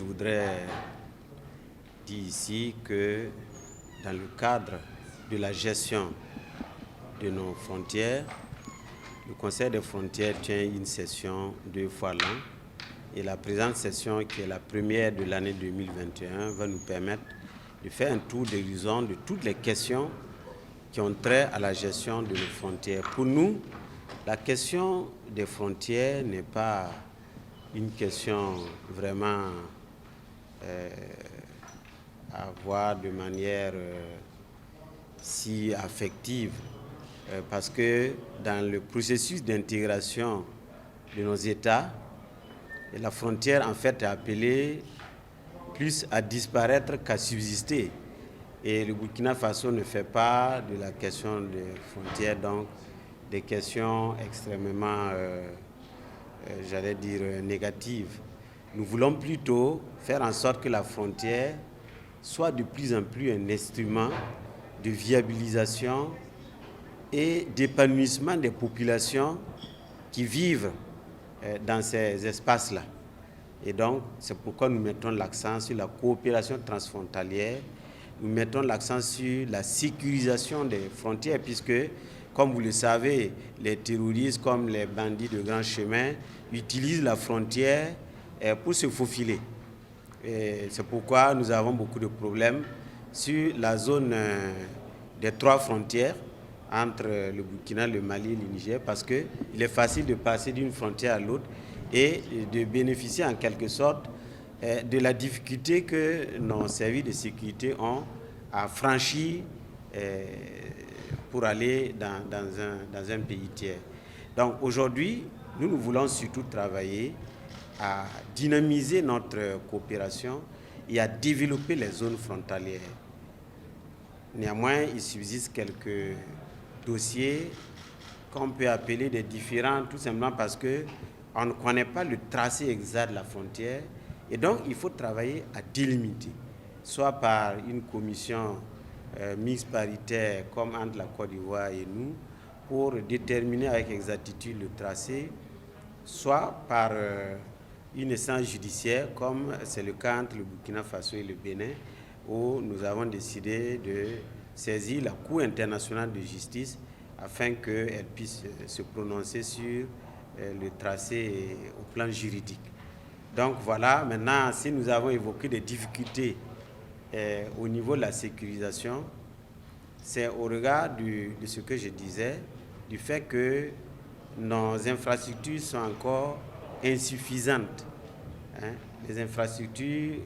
je voudrais dire ici que dans le cadre de la gestion de nos frontières, le Conseil des frontières tient une session 2 fois l'an et la présente session, qui est la première de l'année 2021, va nous permettre de faire un tour d'horizon de toutes les questions qui ont trait à la gestion de nos frontières. Pour nous, la question des frontières n'est pas une question vraiment à voir de manière si affective, parce que dans le processus d'intégration de nos États, la frontière en fait est appelée plus à disparaître qu'à subsister. Et le Burkina Faso ne fait pas de la question des frontières donc des questions extrêmement, j'allais dire, négatives. Nous voulons plutôt faire en sorte que la frontière soit de plus en plus un instrument de viabilisation et d'épanouissement des populations qui vivent dans ces espaces-là. Et donc, c'est pourquoi nous mettons l'accent sur la coopération transfrontalière, nous mettons l'accent sur la sécurisation des frontières, puisque, comme vous le savez, les terroristes comme les bandits de grand chemin utilisent la frontière pour se faufiler. C'est pourquoi nous avons beaucoup de problèmes sur la zone des 3 frontières entre le Burkina, le Mali et le Niger, parce qu'il est facile de passer d'une frontière à l'autre et de bénéficier en quelque sorte de la difficulté que nos services de sécurité ont à franchir pour aller dans un pays tiers. Donc aujourd'hui, nous voulons surtout travailler à dynamiser notre coopération et à développer les zones frontalières. Néanmoins, il subsiste quelques dossiers qu'on peut appeler des différends, tout simplement parce qu'on ne connaît pas le tracé exact de la frontière. Et donc, il faut travailler à délimiter, soit par une commission mixte paritaire comme entre la Côte d'Ivoire et nous, pour déterminer avec exactitude le tracé, soit par une instance judiciaire, comme c'est le cas entre le Burkina Faso et le Bénin, où nous avons décidé de saisir la Cour internationale de justice afin qu'elle puisse se prononcer sur le tracé au plan juridique. Donc voilà, maintenant, si nous avons évoqué des difficultés au niveau de la sécurisation, c'est au regard de ce que je disais, du fait que nos infrastructures sont encore insuffisantes. Les infrastructures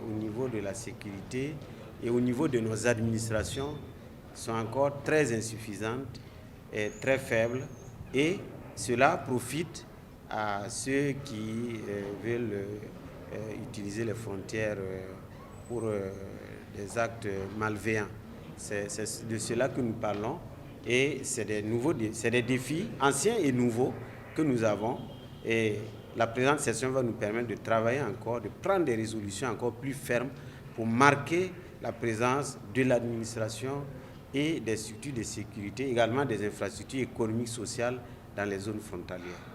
au niveau de la sécurité et au niveau de nos administrations sont encore très insuffisantes et très faibles, et cela profite à ceux qui veulent utiliser les frontières pour des actes malveillants. C'est de cela que nous parlons, et c'est des défis anciens et nouveaux que nous avons, et la présente session va nous permettre de travailler encore, de prendre des résolutions encore plus fermes pour marquer la présence de l'administration et des structures de sécurité, également des infrastructures économiques, sociales dans les zones frontalières.